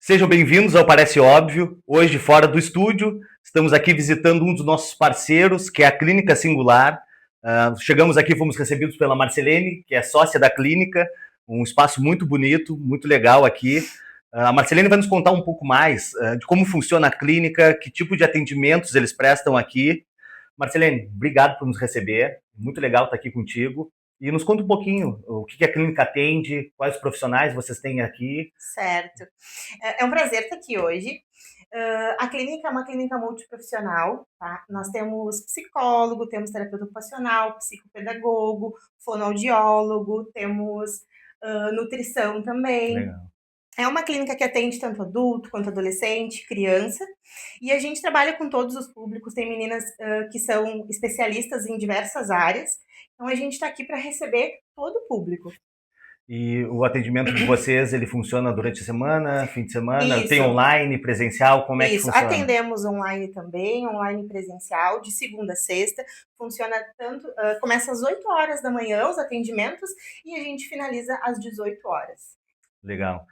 Sejam bem-vindos ao Parece Óbvio. Hoje, fora do estúdio, estamos aqui visitando um dos nossos parceiros, que é a Clínica Singular. Chegamos aqui, fomos recebidos pela Marcelene, que é sócia da clínica, um espaço muito bonito, muito legal aqui. A Marcelene vai nos contar um pouco mais de como funciona a clínica, que tipo de atendimentos eles prestam aqui. Marcelene, obrigado por nos receber, muito legal estar aqui contigo. E nos conta um pouquinho o que a clínica atende, quais profissionais vocês têm aqui. Certo. É um prazer estar aqui hoje. A clínica é uma clínica multiprofissional, tá? Nós temos psicólogo, temos terapeuta ocupacional, psicopedagogo, fonoaudiólogo, temos nutrição também. Legal. É uma clínica que atende tanto adulto quanto adolescente, criança, e a gente trabalha com todos os públicos. Tem meninas que são especialistas em diversas áreas, então a gente está aqui para receber todo o público. E o atendimento de vocês, ele funciona durante a semana, fim de semana? Tem Isso. online, presencial? Como é que Isso, funciona? atendemos online também, online e presencial, de segunda a sexta. Funciona tanto, começa às 8 horas da manhã os atendimentos e a gente finaliza às 18 horas. Legal.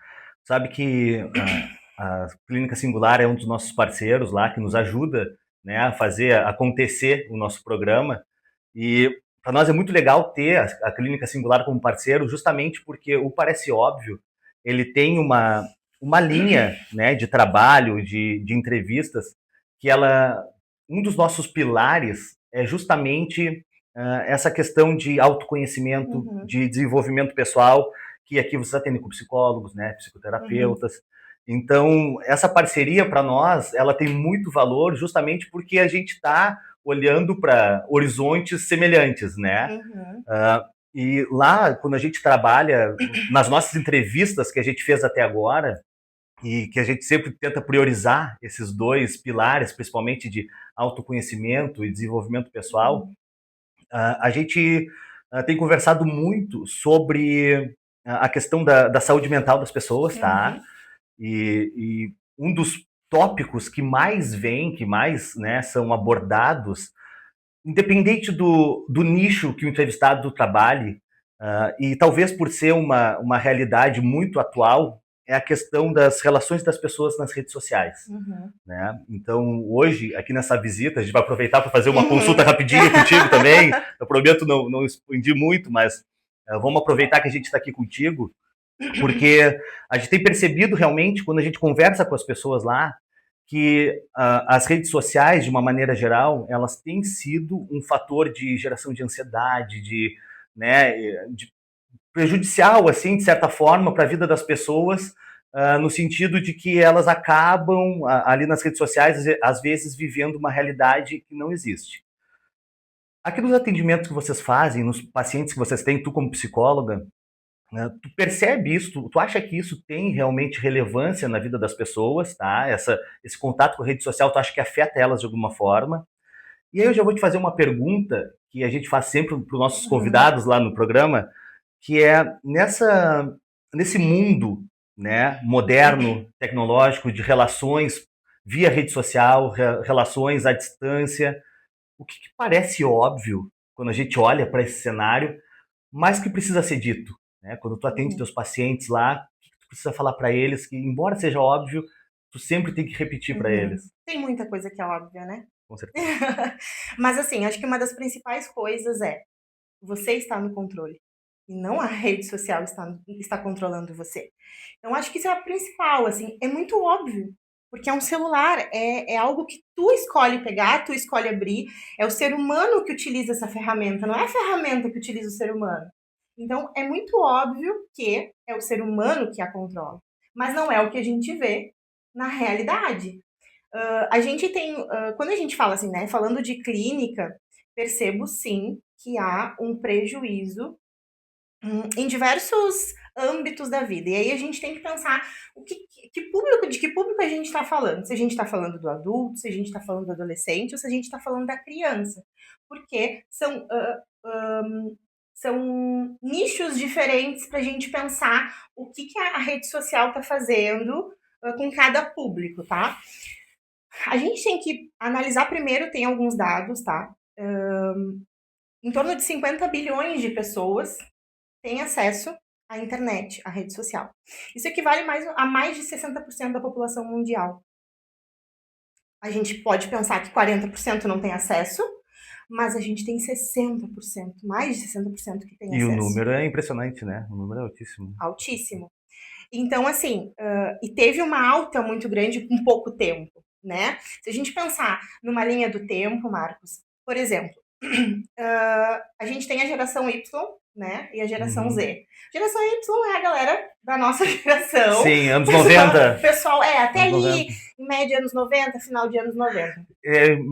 Sabe que a Clínica Singular é um dos nossos parceiros lá, que nos ajuda, né, a fazer acontecer o nosso programa. E para nós é muito legal ter a Clínica Singular como parceiro, justamente porque o Parece Óbvio, ele tem uma linha, né, de trabalho, de entrevistas, que um dos nossos pilares é justamente essa questão de autoconhecimento, Uhum, de desenvolvimento pessoal, que aqui vocês atendem com psicólogos, né, uhum, psicoterapeutas. Então, essa parceria para nós, ela tem muito valor justamente porque a gente está olhando para horizontes semelhantes, né? uhum, E lá, quando a gente trabalha, nas nossas entrevistas que a gente fez até agora, e que a gente sempre tenta priorizar esses dois pilares, principalmente de autoconhecimento e desenvolvimento pessoal, uhum, a gente tem conversado muito sobre a questão da saúde mental das pessoas, tá? uhum, E um dos tópicos que mais vem, que mais, né, são abordados, independente do nicho que o entrevistado trabalhe, e talvez por ser uma realidade muito atual, é a questão das relações das pessoas nas redes sociais. uhum, Né? Então, hoje, aqui nessa visita, a gente vai aproveitar para fazer uma consulta uhum. rapidinho contigo também. Eu prometo não expandir muito, mas vamos aproveitar que a gente está aqui contigo, porque a gente tem percebido realmente, quando a gente conversa com as pessoas lá, que as redes sociais, de uma maneira geral, elas têm sido um fator de geração de ansiedade, né, de prejudicial, assim, de certa forma, para a vida das pessoas, no sentido de que elas acabam, ali nas redes sociais, às vezes, vivendo uma realidade que não existe. Aqui nos atendimentos que vocês fazem, nos pacientes que vocês têm, tu como psicóloga, né, tu percebe isso? Tu acha que isso tem realmente relevância na vida das pessoas, tá? Esse contato com a rede social, tu acha que afeta elas de alguma forma? E aí eu já vou te fazer uma pergunta que a gente faz sempre para os nossos Uhum. convidados lá no programa, que é nesse mundo, né, moderno, tecnológico, de relações via rede social, relações à distância, o que parece óbvio quando a gente olha para esse cenário, mas que precisa ser dito, né? Quando tu atende Uhum, teus pacientes lá, o que tu precisa falar para eles que, embora seja óbvio, tu sempre tem que repetir para uhum. eles, Tem muita coisa que é óbvia, né? com certeza. Mas assim, acho que uma das principais coisas é: você está no controle, e não a rede social está controlando você. Então acho que isso é a principal, assim, é muito óbvio, porque é um celular, é algo que tu escolhe pegar, tu escolhe abrir, é o ser humano que utiliza essa ferramenta, não é a ferramenta que utiliza o ser humano. Então é muito óbvio que é o ser humano que a controla, mas não é o que a gente vê na realidade. A gente tem, quando a gente fala assim, né, falando de clínica, percebo sim que há um prejuízo em diversos âmbitos da vida. E aí a gente tem que pensar que público, de que público a gente está falando. Se a gente está falando do adulto, se a gente está falando do adolescente, ou se a gente está falando da criança. Porque são nichos diferentes para a gente pensar o que a rede social está fazendo com cada público, tá? A gente tem que analisar primeiro, tem alguns dados, tá? Em torno de 50 bilhões de pessoas têm acesso a internet, a rede social. Isso equivale a mais de 60% da população mundial. A gente pode pensar que 40% não tem acesso, mas a gente tem 60%, mais de 60% que tem acesso. E o número é impressionante, né? O número é altíssimo. Altíssimo. Então, assim, e teve uma alta muito grande com pouco tempo, né? Se a gente pensar numa linha do tempo, Marcos, por exemplo, a gente tem a geração Y, né? E a geração Z. Geração Y é a galera da nossa geração. Sim, anos 90. Pessoal, até Anos ali, 90. em média, anos 90, final de anos 90.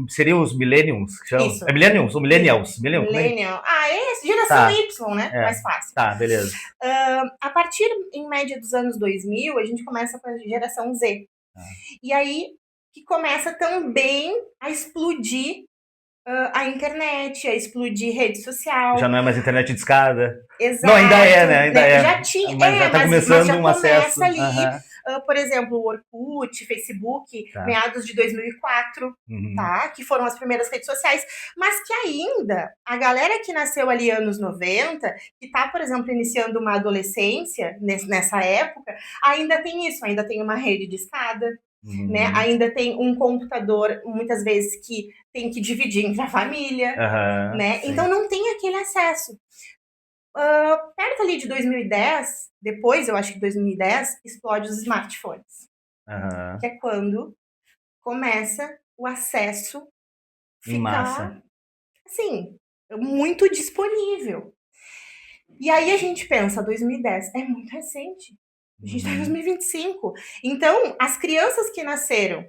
Seriam os millennials que chamam? Isso. É millennials ou millennials? Millennial. geração Y, né? Mais fácil. Tá, beleza. A partir, em média, dos anos 2000, a gente começa com a geração Z. E aí, que começa também a explodir a internet, a explodir rede social. Já não é mais internet de escada. Exato. Não, ainda é, né? Ainda é. Já tinha, mas já tá começando já um acesso. começa ali. Por exemplo, o Orkut, Facebook, meados de 2004, tá? Que foram as primeiras redes sociais. Mas que ainda, a galera que nasceu ali anos 90, que tá, por exemplo, iniciando uma adolescência nessa época, ainda tem isso, ainda tem uma rede de escada. Né? Ainda tem um computador, muitas vezes, que tem que dividir entre a família, né? Sim. Então não tem aquele acesso. Perto ali de 2010, depois, eu acho que 2010, explode os smartphones. Que é quando começa o acesso em massa. Assim, muito disponível. E aí a gente pensa, 2010 é muito recente. A gente está em 2025. Então, as crianças que nasceram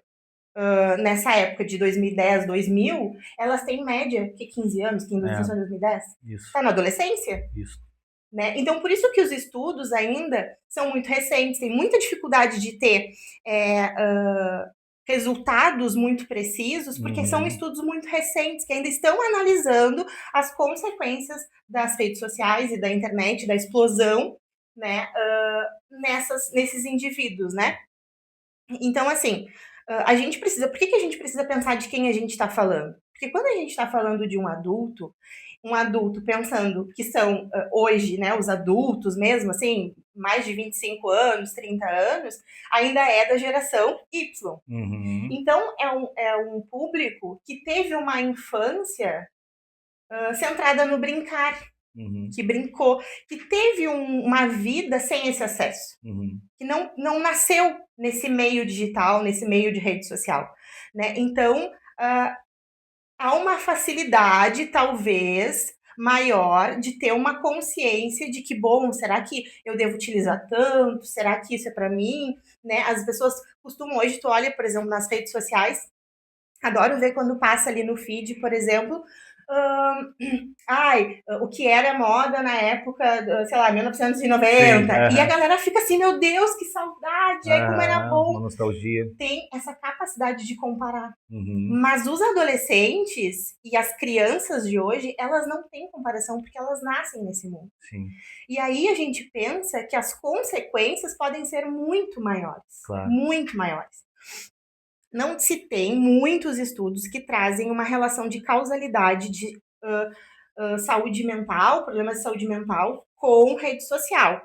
nessa época de 2010, 2000, elas têm em média, 15 anos? 15 anos em 2010? Isso. Está na adolescência? Isso. Né? Então, por isso que os estudos ainda são muito recentes. Tem muita dificuldade de ter resultados muito precisos, porque são estudos muito recentes, que ainda estão analisando as consequências das redes sociais e da internet, da explosão, né, nesses indivíduos, né? Então, assim, a gente precisa... Por que a gente precisa pensar de quem a gente está falando? Porque quando a gente está falando de um adulto pensando que são, hoje, né, os adultos mesmo, assim, mais de 25 anos, 30 anos, ainda é da geração Y. Então, é um público que teve uma infância centrada no brincar, que brincou, que teve uma vida sem esse acesso, que não nasceu nesse meio digital, nesse meio de rede social, né? Então, há uma facilidade, talvez, maior de ter uma consciência de que, bom, será que eu devo utilizar tanto? Será que isso é para mim? Né? As pessoas costumam hoje, tu olha, por exemplo, nas redes sociais, adoro ver quando passa ali no feed, por exemplo, o que era moda na época, sei lá, 1990. Sim, e a galera fica assim, meu Deus, que saudade, aí como era bom. Uma nostalgia. Tem essa capacidade de comparar. Mas os adolescentes e as crianças de hoje, elas não têm comparação, porque elas nascem nesse mundo. Sim. E aí a gente pensa que as consequências podem ser muito maiores. Claro. Muito maiores. Não se tem muitos estudos que trazem uma relação de causalidade de saúde mental, problemas de saúde mental, com rede social.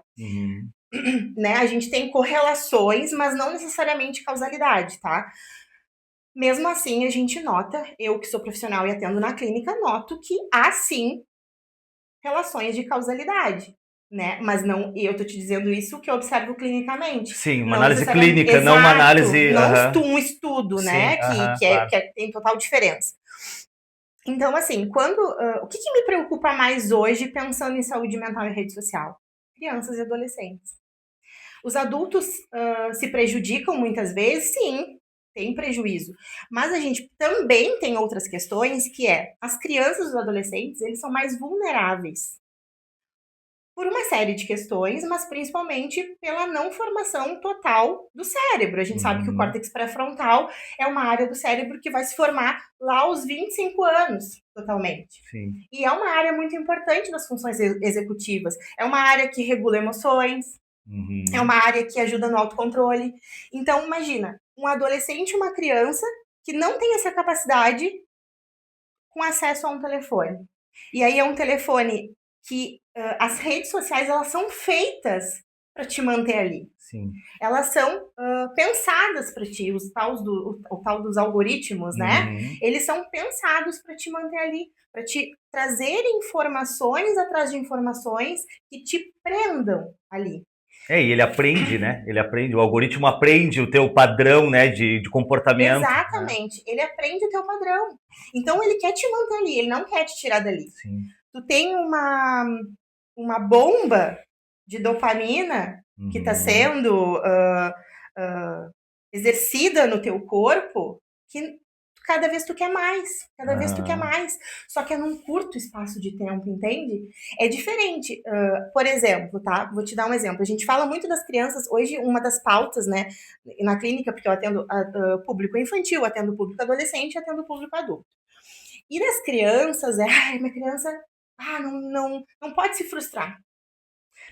Né? A gente tem correlações, mas não necessariamente causalidade, tá? Mesmo assim, a gente nota, eu que sou profissional e atendo na clínica, noto que há sim relações de causalidade. Né? Mas não, eu tô te dizendo isso que eu observo clinicamente. Sim, uma análise clínica, não uma análise... Não um estudo, né? Que tem total diferença. Então, assim, o que me preocupa mais hoje pensando em saúde mental e rede social? Crianças e adolescentes. Os adultos se prejudicam muitas vezes? Sim, tem prejuízo. Mas a gente também tem outras questões, que as crianças e os adolescentes, eles são mais vulneráveis. Por uma série de questões, mas principalmente pela não formação total do cérebro. A gente sabe que o córtex pré-frontal é uma área do cérebro que vai se formar lá aos 25 anos, totalmente. Sim. E é uma área muito importante das funções executivas. É uma área que regula emoções, é uma área que ajuda no autocontrole. Então, imagina, um adolescente e uma criança que não tem essa capacidade com acesso a um telefone. E aí é um telefone que as redes sociais, elas são feitas para te manter ali. Sim. Elas são pensadas para ti, o tal dos algoritmos, né? Uhum. Eles são pensados para te manter ali, para te trazer informações atrás de informações que te prendam ali. E ele aprende, né? Ele aprende, o algoritmo aprende o teu padrão, né, de comportamento. Exatamente, né? Ele aprende o teu padrão. Então ele quer te manter ali, ele não quer te tirar dali. Sim. Tu tem uma bomba de dopamina que está sendo exercida no teu corpo, que cada vez tu quer mais, cada vez tu quer mais. Só que é num curto espaço de tempo, entende? É diferente. Por exemplo, tá? Vou te dar um exemplo. A gente fala muito das crianças. Hoje, uma das pautas, né, na clínica, porque eu atendo público infantil, atendo público adolescente, atendo público adulto. E das crianças, minha criança não pode se frustrar.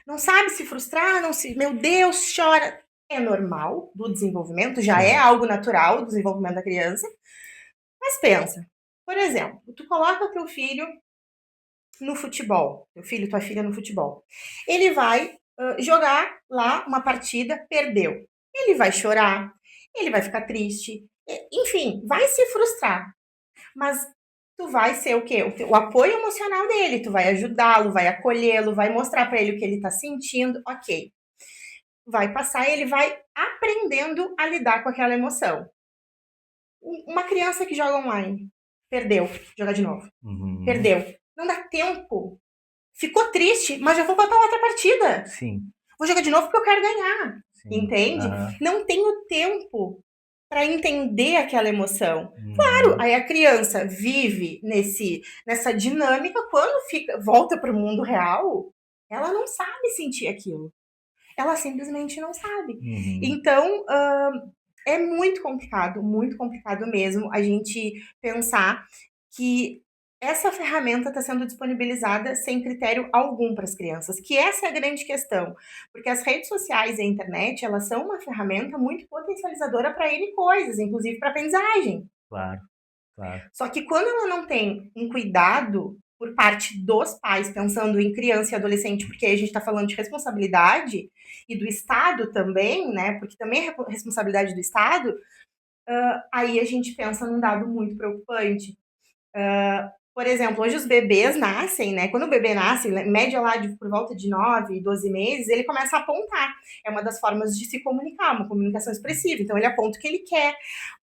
Não sabe se frustrar, meu Deus, chora. É normal do desenvolvimento, já é algo natural do desenvolvimento da criança. Mas pensa, por exemplo, tu coloca teu filho no futebol, tua filha no futebol. Ele vai jogar lá uma partida, perdeu. Ele vai chorar, ele vai ficar triste, enfim, vai se frustrar. Mas tu vai ser o quê? O apoio emocional dele, tu vai ajudá-lo, vai acolhê-lo, vai mostrar para ele o que ele tá sentindo, ok. Vai passar e ele vai aprendendo a lidar com aquela emoção. Uma criança que joga online, perdeu, joga de novo. Perdeu. Não dá tempo. Ficou triste, mas já vou botar outra partida. Sim. Vou jogar de novo porque eu quero ganhar. Sim. Entende? Uhum. Não tenho tempo para entender aquela emoção. Claro, aí a criança vive nessa dinâmica, quando volta para o mundo real, ela não sabe sentir aquilo. Ela simplesmente não sabe. Então, é muito complicado mesmo a gente pensar que essa ferramenta está sendo disponibilizada sem critério algum para as crianças, que essa é a grande questão, porque as redes sociais e a internet, elas são uma ferramenta muito potencializadora para N coisas, inclusive para aprendizagem. Claro, claro. Só que quando ela não tem um cuidado por parte dos pais, pensando em criança e adolescente, porque aí a gente está falando de responsabilidade, e do Estado também, né, porque também é responsabilidade do Estado, aí a gente pensa num dado muito preocupante. Por exemplo, hoje os bebês nascem, né? Quando o bebê nasce, média lá por volta de 9, 12 meses, ele começa a apontar. É uma das formas de se comunicar, uma comunicação expressiva. Então, ele aponta o que ele quer.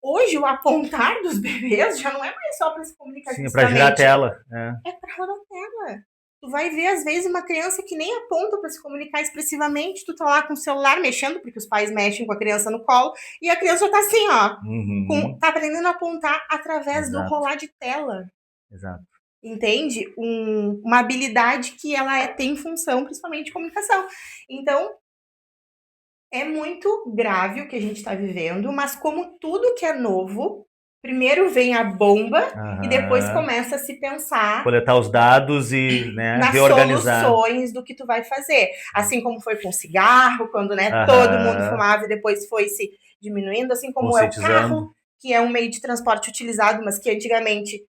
Hoje, o apontar dos bebês já não é mais só para se comunicar. Sim, é para girar a tela. É para girar a tela. Tu vai ver, às vezes, uma criança que nem aponta para se comunicar expressivamente, tu tá lá com o celular mexendo, porque os pais mexem com a criança no colo, e a criança já tá assim, ó, tá aprendendo a apontar através do rolar de tela. Exato. Entende? Uma habilidade que ela tem função, principalmente de comunicação. Então, é muito grave o que a gente está vivendo, mas como tudo que é novo, primeiro vem a bomba e depois começa a se pensar... Coletar os dados e, né, nas reorganizar. soluções do que tu vai fazer. Assim como foi com o cigarro, quando, né, todo mundo fumava e depois foi se diminuindo, assim como é o carro, que é um meio de transporte utilizado, mas que antigamente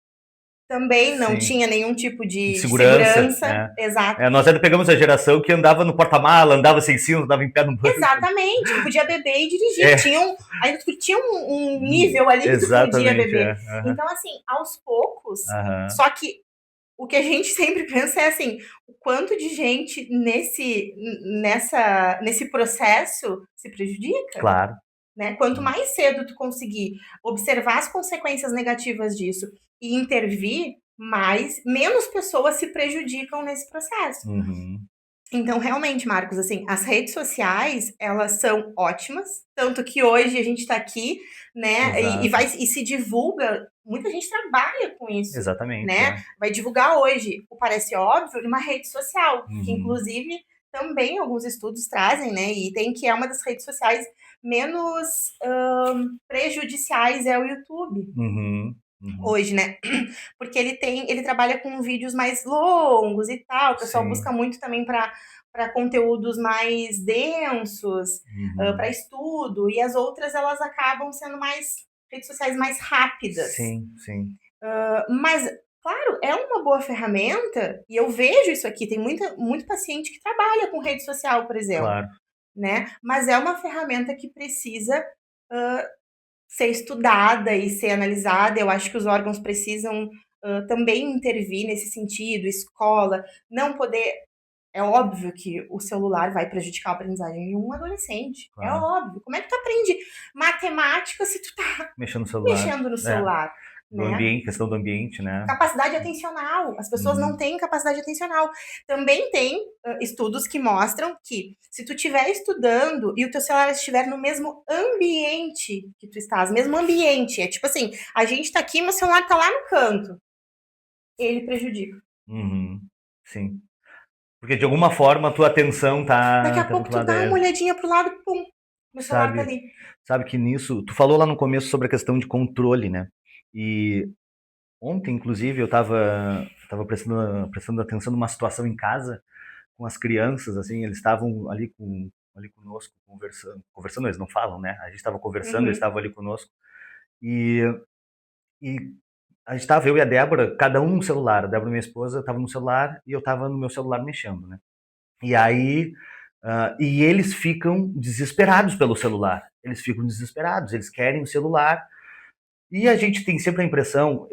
também não tinha nenhum tipo de segurança. Exato. Nós ainda pegamos a geração que andava no porta-mala, andava sem cinto, andava em pé no banco. Exatamente, podia beber e dirigir. Ainda tinha um nível ali que tu podia beber. Então, assim, aos poucos, só que o que a gente sempre pensa é assim, o quanto de gente nesse processo se prejudica. Claro. Né? Quanto mais cedo tu conseguir observar as consequências negativas disso e intervir, menos pessoas se prejudicam nesse processo. Então, realmente, Marcos, assim, as redes sociais, elas são ótimas, tanto que hoje a gente está aqui, né, e se divulga, muita gente trabalha com isso. Exatamente. Né? Vai divulgar hoje, o Parece Óbvio, numa rede social, que inclusive também alguns estudos trazem, né, e tem que é uma das redes sociais menos prejudiciais é o YouTube. Hoje, né? Porque ele trabalha com vídeos mais longos e tal, o pessoal busca muito também para conteúdos mais densos, para estudo, e as outras elas acabam sendo redes sociais mais rápidas. Sim. Mas Claro, é uma boa ferramenta, e eu vejo isso aqui, tem muito paciente que trabalha com rede social, por exemplo, Claro, né? Mas é uma ferramenta que precisa ser estudada e ser analisada. Eu acho que os órgãos precisam também intervir nesse sentido, escola, não poder. É óbvio que o celular vai prejudicar a aprendizagem de um adolescente. É claro. óbvio. Como é que tu aprende matemática se tu tá Mexendo no celular. mexendo no É, celular, do né? ambiente, questão do ambiente, né? Capacidade atencional. As pessoas não Uhum. têm capacidade atencional. Também tem estudos que mostram que se tu estiver estudando e o teu celular estiver no mesmo ambiente que tu estás, mesmo ambiente, é tipo assim, a gente tá aqui, mas o celular tá lá no canto. Ele prejudica. Uhum. Sim. Porque de alguma forma a tua atenção Daqui a tá pouco tu vinculada a dá uma ele. olhadinha pro lado, pum, meu celular tá Sabe, ali. sabe que nisso, tu falou lá no começo sobre a questão de controle, né? E ontem, inclusive, eu tava prestando atenção numa situação em casa com as crianças, assim, eles estavam ali conosco conversando, eles não falam, né? A gente estava conversando, eles Uhum, estavam ali conosco e, e a gente estava, eu e a Débora, cada um no celular. A Débora, minha esposa, estava no celular e eu estava no meu celular mexendo, né? E aí, e eles ficam desesperados pelo celular. Eles ficam desesperados, eles querem o celular. E a gente tem sempre a impressão,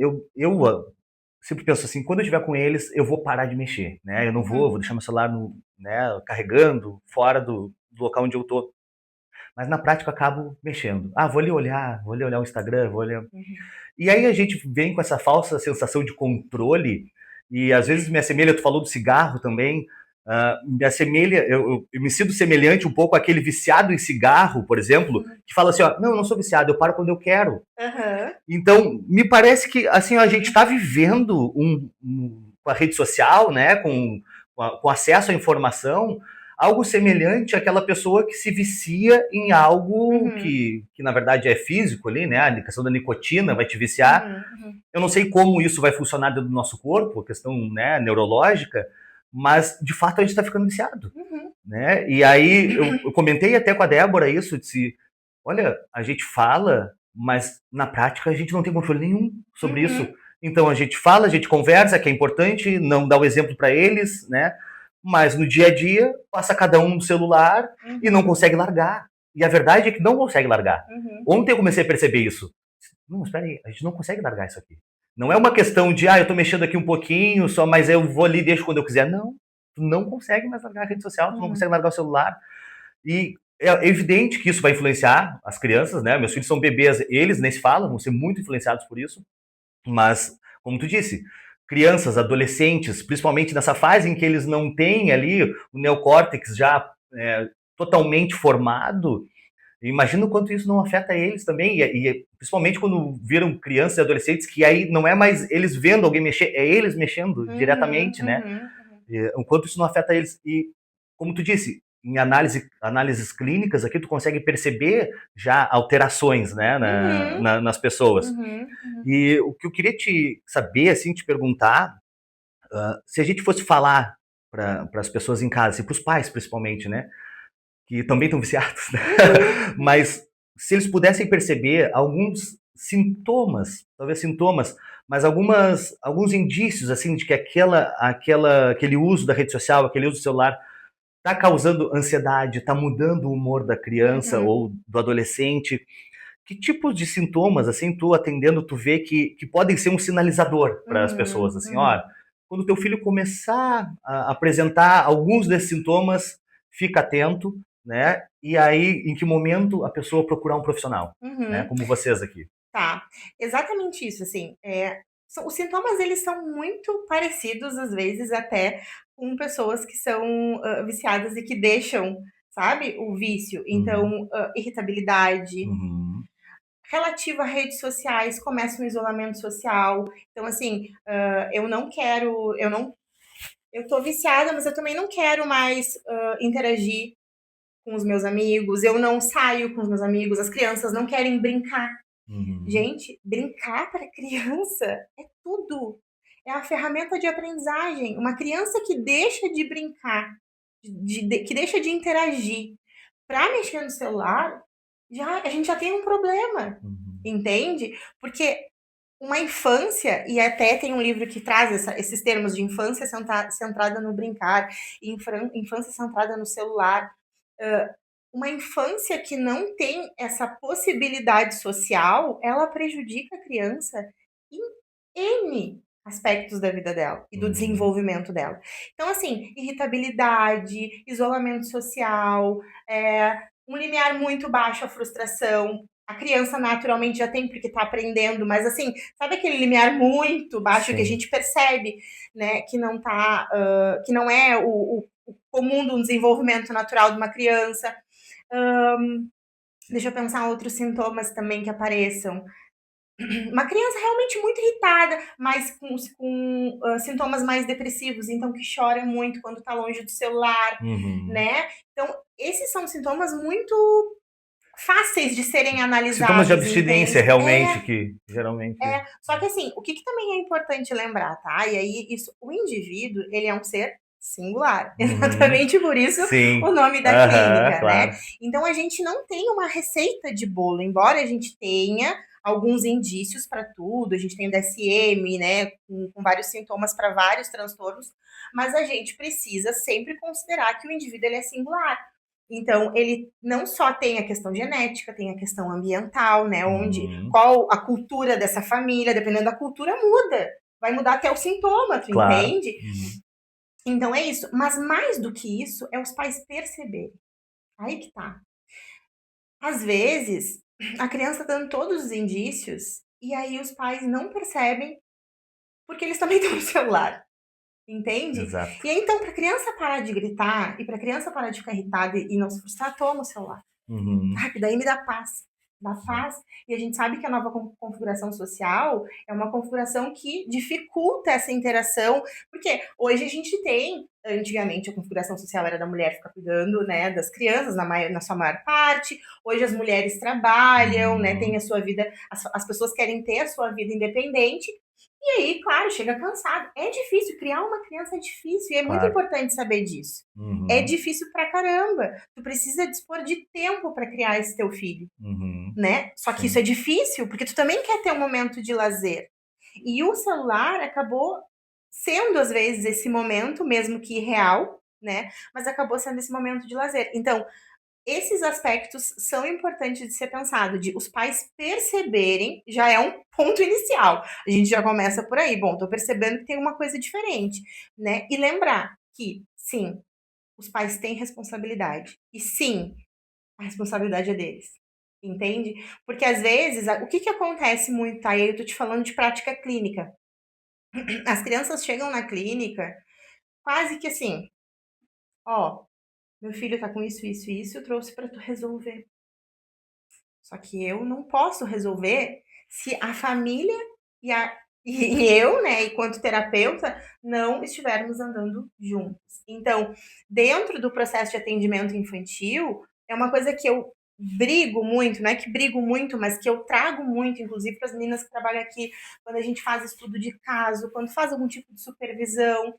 sempre penso assim, quando eu estiver com eles, eu vou parar de mexer, né? Eu não uhum, vou deixar meu celular né, carregando fora do local onde eu tô. Mas na prática eu acabo mexendo. Ah, vou ali olhar o Instagram, vou olhar. uhum. E aí a gente vem com essa falsa sensação de controle, e às vezes me assemelha, tu falou do cigarro também, me assemelha, eu me sinto semelhante um pouco àquele viciado em cigarro, por exemplo, que fala assim, ó, não, eu não sou viciado, eu paro quando eu quero. Aham. Então, me parece que assim a gente está vivendo com a rede social, né, com acesso à informação, algo semelhante àquela pessoa que se vicia em algo Uhum, que na verdade é físico ali, né? A questão da nicotina vai te viciar. uhum, uhum, Eu não sei como isso vai funcionar dentro do nosso corpo, a questão, né, neurológica, mas de fato a gente está ficando viciado, uhum, né? E aí eu comentei até com a Débora isso, disse, olha, a gente fala, mas na prática a gente não tem controle nenhum sobre isso. uhum, Então a gente fala, a gente conversa, que é importante, não dá o exemplo para eles, né? Mas no dia a dia passa cada um no celular e não uhum, consegue largar. E a verdade é que não consegue largar. uhum, Ontem eu comecei a perceber isso. Não, espera aí, a gente não consegue largar isso aqui. Não é uma questão de, eu tô mexendo aqui um pouquinho, só, mas eu vou ali e deixo quando eu quiser. Não, tu não consegue mais largar a rede social, tu não uhum. consegue largar o celular. E é evidente que isso vai influenciar as crianças, né? Meus filhos são bebês, eles nem se falam, vão ser muito influenciados por isso. Mas, como tu disse, crianças, adolescentes, principalmente nessa fase em que eles não têm ali o neocórtex já totalmente formado, imagina o quanto isso não afeta eles também, e principalmente quando viram crianças e adolescentes, que aí não é mais eles vendo alguém mexer, é eles mexendo Uhum, diretamente, né? uhum, uhum. O quanto isso não afeta eles. E, como tu disse, em análises clínicas aqui, tu consegue perceber já alterações, né, Uhum, nas pessoas. uhum, uhum. E o que eu queria te saber, assim, te perguntar, se a gente fosse falar para as pessoas em casa, e para os pais principalmente, né, que também estão viciados, né? Uhum, uhum, Mas se eles pudessem perceber alguns sintomas, talvez sintomas, mas alguns indícios assim de que aquele uso da rede social, aquele uso do celular está causando ansiedade, está mudando o humor da criança uhum, ou do adolescente. Que tipos de sintomas, assim, tu atendendo, tu vê que podem ser um sinalizador para as pessoas, uhum, assim, ó, uhum, quando teu filho começar a apresentar alguns desses sintomas, fica atento, né? E aí, em que momento a pessoa procurar um profissional, né? uhum. Como vocês aqui. Tá, exatamente isso, assim, os sintomas eles são muito parecidos, às vezes, até com pessoas que são, viciadas e que deixam, sabe, o vício. Uhum, Então, irritabilidade, uhum, relativo a redes sociais, começa um isolamento social. Então, assim, eu tô viciada, mas eu também não quero mais, interagir com os meus amigos, eu não saio com os meus amigos, as crianças não querem brincar. uhum, Gente, brincar para criança é tudo. É a ferramenta de aprendizagem. Uma criança que deixa de brincar, que deixa de interagir para mexer no celular, a gente já tem um problema, uhum, entende? Porque uma infância, e até tem um livro que traz esses termos de infância centrada no brincar, e infância centrada no celular. Uma infância que não tem essa possibilidade social, ela prejudica a criança em N aspectos da vida dela e do desenvolvimento dela. Então, assim, irritabilidade, isolamento social, um limiar muito baixo, a frustração. A criança naturalmente já tem, porque está aprendendo, mas assim, sabe aquele limiar muito baixo Sim. que a gente percebe, né, que não tá, que não é o comum do desenvolvimento natural de uma criança. Deixa eu pensar outros sintomas também que apareçam. Uma criança realmente muito irritada, mas com sintomas mais depressivos, então que chora muito quando está longe do celular, né? Então, esses são sintomas muito fáceis de serem analisados. Sintomas de abstinência, entende? realmente, que geralmente... Só que assim, o que também é importante lembrar, tá? E aí, o indivíduo, ele é um ser singular. Exatamente por isso Sim. o nome da clínica, claro. né? Então, a gente não tem uma receita de bolo, embora a gente tenha alguns indícios para tudo, a gente tem o DSM, né, com vários sintomas para vários transtornos, mas a gente precisa sempre considerar que o indivíduo ele é singular. Então, ele não só tem a questão genética, tem a questão ambiental, né? Qual a cultura dessa família, dependendo da cultura, muda. Vai mudar até o sintoma, tu entende? Então é isso. Mas mais do que isso, é os pais perceberem. Aí que tá. Às vezes, a criança tá dando todos os indícios, e aí os pais não percebem, porque eles também estão no celular. Entende? Exato. E aí, então, pra criança parar de gritar e pra criança parar de ficar irritada e não se frustrar, toma o celular. Que daí me dá paz. Dá paz. E a gente sabe que a nova configuração social é uma configuração que dificulta essa interação, porque hoje a gente tem, antigamente a configuração social era da mulher ficar cuidando, né, das crianças, na sua maior parte. Hoje as mulheres trabalham, né, têm a sua vida, as pessoas querem ter a sua vida independente. E aí, claro, chega cansado. É difícil, criar uma criança é difícil, e é muito importante saber disso. É difícil pra caramba. Tu precisa dispor de tempo para criar esse teu filho, né? Só que isso é difícil, porque tu também quer ter um momento de lazer. E o celular acabou sendo, às vezes, esse momento, mesmo que irreal, né? Mas acabou sendo esse momento de lazer. Então, esses aspectos são importantes de ser pensado, de os pais perceberem, já é um ponto inicial. A gente já começa por aí. Bom, tô percebendo que tem uma coisa diferente, né? E lembrar que, sim, os pais têm responsabilidade. E sim, a responsabilidade é deles. Entende? Porque às vezes, o que acontece muito, tá? E aí eu tô te falando de prática clínica. As crianças chegam na clínica quase que assim, ó, meu filho tá com isso, isso e isso, eu trouxe para tu resolver. Só que eu não posso resolver se a família e eu, né, enquanto terapeuta, não estivermos andando juntos. Então, dentro do processo de atendimento infantil, é uma coisa que eu brigo muito, não é que brigo muito, mas que eu trago muito, inclusive para as meninas que trabalham aqui, quando a gente faz estudo de caso, quando faz algum tipo de supervisão.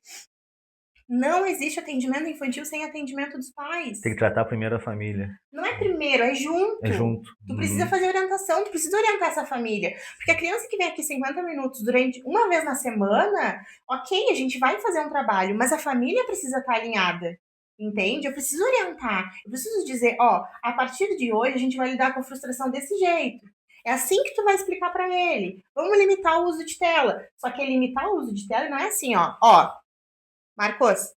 Não existe atendimento infantil sem atendimento dos pais. Tem que tratar primeiro a família. Não é primeiro, é junto. É junto. Tu precisa fazer orientação, tu precisa orientar essa família. Porque a criança que vem aqui 50 minutos durante uma vez na semana, ok, a gente vai fazer um trabalho, mas a família precisa estar alinhada. Entende? Eu preciso orientar. Eu preciso dizer, ó, a partir de hoje a gente vai lidar com a frustração desse jeito. É assim que tu vai explicar para ele. Vamos limitar o uso de tela. Só que limitar o uso de tela não é assim, ó, Marcos,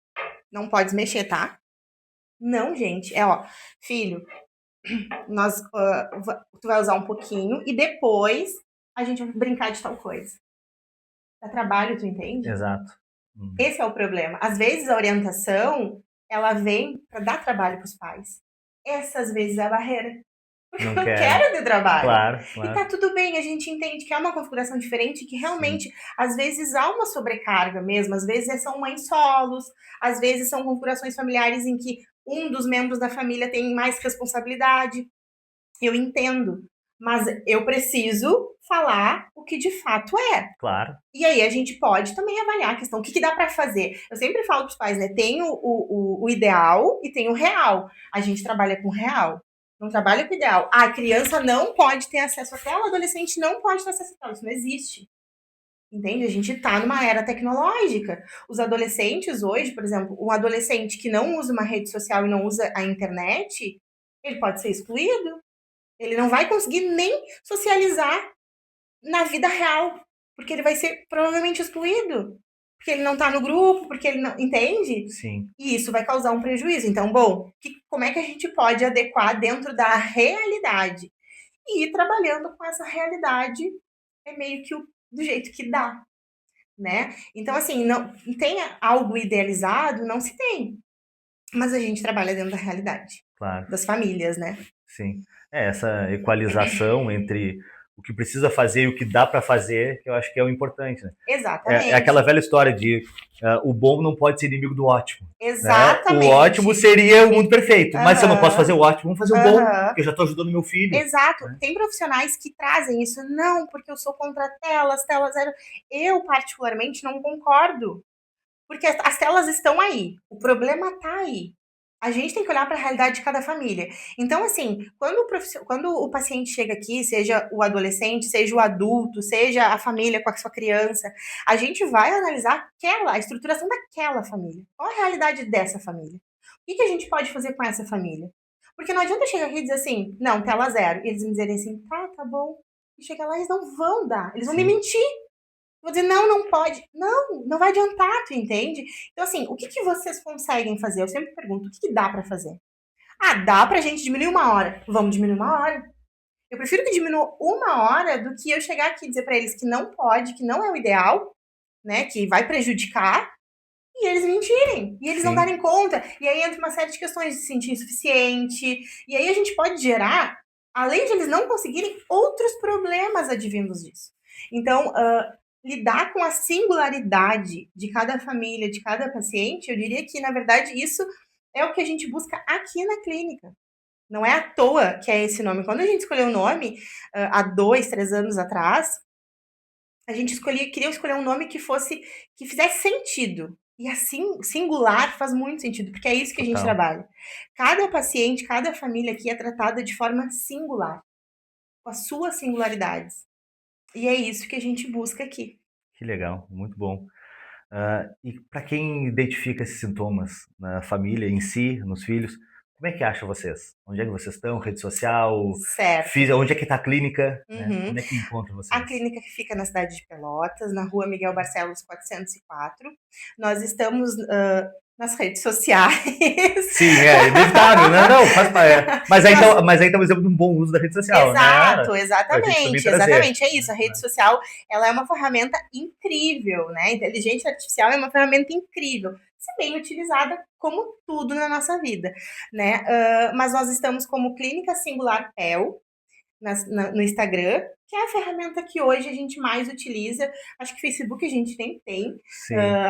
não podes mexer, tá? Não, gente. Ó, filho, tu vai usar um pouquinho e depois a gente vai brincar de tal coisa. Dá trabalho, tu entende? Exato. Esse é o problema. Às vezes a orientação, ela vem para dar trabalho para os pais. Essas vezes é a barreira. Porque eu não quero ter trabalho. Claro. E tá tudo bem, a gente entende que é uma configuração diferente, que realmente, às vezes, há uma sobrecarga mesmo, às vezes são mães solos, às vezes são configurações familiares em que um dos membros da família tem mais responsabilidade. Eu entendo, mas eu preciso falar o que de fato é. Claro. E aí a gente pode também avaliar a questão, o que dá para fazer. Eu sempre falo para os pais, né, tem o ideal e tem o real. A gente trabalha com o real. não trabalha com o ideal. Ah, a criança não pode ter acesso à tela, o adolescente não pode ter acesso à tela. Isso não existe. Entende? A gente está numa era tecnológica. Os adolescentes hoje, por exemplo, um adolescente que não usa uma rede social e não usa a internet, ele pode ser excluído. Ele não vai conseguir nem socializar na vida real, porque ele vai ser provavelmente excluído. Porque ele não está no grupo, porque ele não. Entende? Sim. E isso vai causar um prejuízo. Então, bom, como é que a gente pode adequar dentro da realidade? E ir trabalhando com essa realidade é meio que do jeito que dá, né? Então, assim, não tem algo idealizado, não se tem. Mas a gente trabalha dentro da realidade. Claro. Das famílias, né? Sim. Essa equalização entre o que precisa fazer e o que dá para fazer, que eu acho que é o importante, né? Exatamente. É aquela velha história de o bom não pode ser inimigo do ótimo. Exatamente. Né? O ótimo seria o mundo perfeito, mas se eu não posso fazer o ótimo, vamos fazer o bom, porque eu já estou ajudando meu filho. Exato. Né? Tem profissionais que trazem isso. Não, porque eu sou contra telas zero. Eu, particularmente, não concordo. Porque as telas estão aí. O problema está aí. A gente tem que olhar para a realidade de cada família. Então, assim, quando o paciente chega aqui, seja o adolescente, seja o adulto, seja a família com a sua criança, a gente vai analisar a estruturação daquela família. Qual a realidade dessa família? O que a gente pode fazer com essa família? Porque não adianta chegar aqui e dizer assim, não, tela zero. E eles me dizerem assim, tá bom. E chegar lá, eles não vão dar. Eles vão me mentir. Vou dizer, não pode. Não vai adiantar, tu entende? Então, assim, o que vocês conseguem fazer? Eu sempre pergunto, o que dá pra fazer? Ah, dá pra gente diminuir 1 hora. Vamos diminuir 1 hora. Eu prefiro que diminua 1 hora do que eu chegar aqui e dizer pra eles que não pode, que não é o ideal, né? Que vai prejudicar, e eles mentirem. E eles não darem conta. E aí entra uma série de questões de se sentir insuficiente. E aí a gente pode gerar, além de eles não conseguirem, outros problemas advindos disso. Então, lidar com a singularidade de cada família, de cada paciente, eu diria que, na verdade, isso é o que a gente busca aqui na clínica. Não é à toa que é esse nome. Quando a gente escolheu o nome, há 2, 3 anos atrás, a gente queria escolher um nome que fizesse sentido. E assim, singular faz muito sentido, porque é isso que a gente trabalha. Cada paciente, cada família aqui é tratada de forma singular, com as suas singularidades. E é isso que a gente busca aqui. Que legal, muito bom. E para quem identifica esses sintomas na família, em si, nos filhos, como é que acha vocês? Onde é que vocês estão? Rede social? Certo. Onde é que está a clínica? Né? Como é que encontra vocês? A clínica que fica na cidade de Pelotas, na rua Miguel Barcelos 404. Nós estamos nas redes sociais. Sim, é inevitável, né? Não, mas aí estamos dando um bom uso da rede social. Exato, né? Exatamente. É isso. A rede social, ela é uma ferramenta incrível, né? A inteligência artificial é uma ferramenta incrível, se bem utilizada, como tudo na nossa vida, né? Mas nós estamos como Clínica Singular PEL no Instagram, que é a ferramenta que hoje a gente mais utiliza. Acho que Facebook a gente nem tem.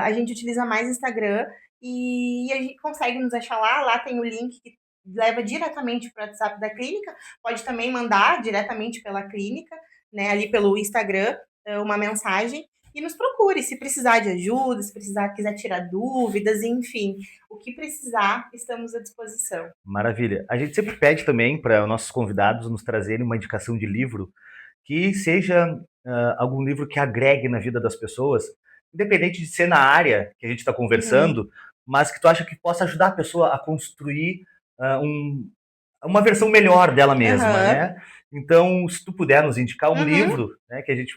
A gente utiliza mais Instagram e a gente consegue nos achar lá. Lá tem o link que leva diretamente para o WhatsApp da clínica. Pode também mandar diretamente pela clínica, né, ali pelo Instagram, uma mensagem. E nos procure, se precisar de ajuda, se quiser tirar dúvidas, enfim. O que precisar, estamos à disposição. Maravilha. A gente sempre pede também para nossos convidados nos trazerem uma indicação de livro que seja algum livro que agregue na vida das pessoas, independente de ser na área que a gente está conversando, mas que tu acha que possa ajudar a pessoa a construir uma versão melhor dela mesma, né? Então, se tu puder nos indicar um livro, né, que a gente...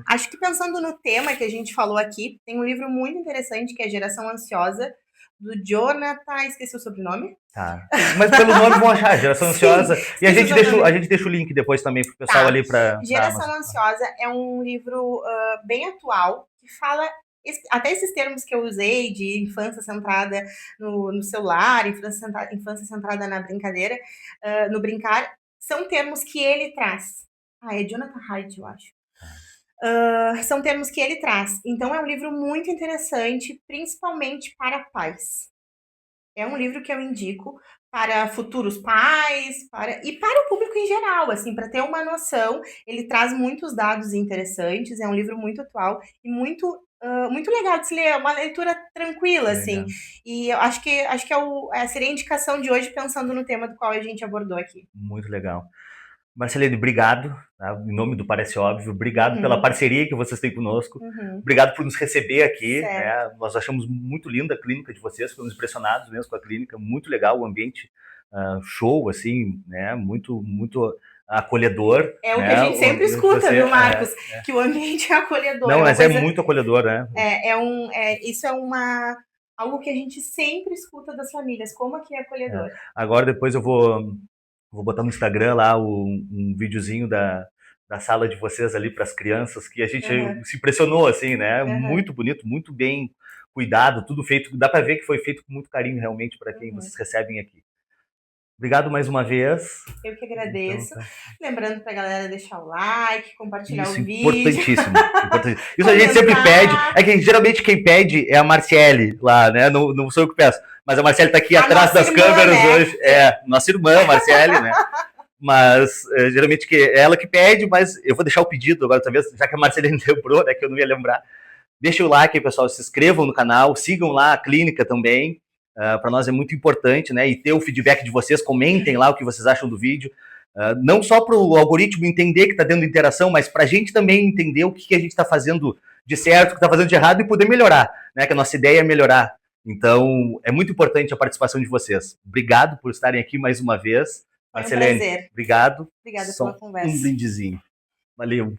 Acho que pensando no tema que a gente falou aqui, tem um livro muito interessante que é Geração Ansiosa, do Jonathan, esqueci o sobrenome. Tá. Mas pelo nome vão achar, Geração Ansiosa. E a gente deixa o link depois também pro pessoal ali para... Geração Ansiosa é um livro bem atual, que fala até esses termos que eu usei de infância centrada no celular, infância centrada na brincadeira, no brincar, são termos que ele traz. É Jonathan Haidt, eu acho. São termos que ele traz. Então, é um livro muito interessante, principalmente para pais. É um livro que eu indico para futuros pais e para o público em geral, assim, para ter uma noção. Ele traz muitos dados interessantes, é um livro muito atual e muito muito legal de se ler, é uma leitura tranquila, assim. Legal. E eu acho que seria a indicação de hoje, pensando no tema do qual a gente abordou aqui. Muito legal. Marcelene, obrigado, tá? Em nome do Parece Óbvio, obrigado pela parceria que vocês têm conosco, obrigado por nos receber aqui, né? Nós achamos muito linda a clínica de vocês, ficamos impressionados mesmo com a clínica, muito legal, o ambiente show, assim, né? Muito, muito acolhedor. É o que né? a gente sempre escuta, viu, Marcos? Que o ambiente é acolhedor. Não, mas é muito acolhedor, né? Isso é algo que a gente sempre escuta das famílias, como aqui é acolhedor. Agora, depois eu vou botar no Instagram lá um videozinho da sala de vocês ali para as crianças, que a gente se impressionou, assim, né? Muito bonito, muito bem cuidado, tudo feito. Dá para ver que foi feito com muito carinho, realmente, para quem vocês recebem aqui. Obrigado mais uma vez. Eu que agradeço. Então, tá. Lembrando pra galera deixar o like, compartilhar o vídeo. Importantíssimo. Isso a gente sempre pede. É que geralmente quem pede é a Marciele lá, né? Não sou eu que peço. Mas a Marciele tá aqui atrás das câmeras, né? Hoje. Nossa irmã, Marciele, né? Mas geralmente é ela que pede, mas eu vou deixar o pedido agora, talvez, já que a Marciele lembrou, né? Que eu não ia lembrar. Deixa o like aí, pessoal. Se inscrevam no canal, sigam lá a clínica também. Para nós é muito importante, né? E ter o feedback de vocês, comentem lá o que vocês acham do vídeo. Não só para o algoritmo entender que está dando interação, mas para a gente também entender o que a gente está fazendo de certo, o que está fazendo de errado e poder melhorar, né? Que a nossa ideia é melhorar. Então, é muito importante a participação de vocês. Obrigado por estarem aqui mais uma vez. Foi um prazer. Obrigado. Obrigada pela conversa. Um brindezinho. Valeu.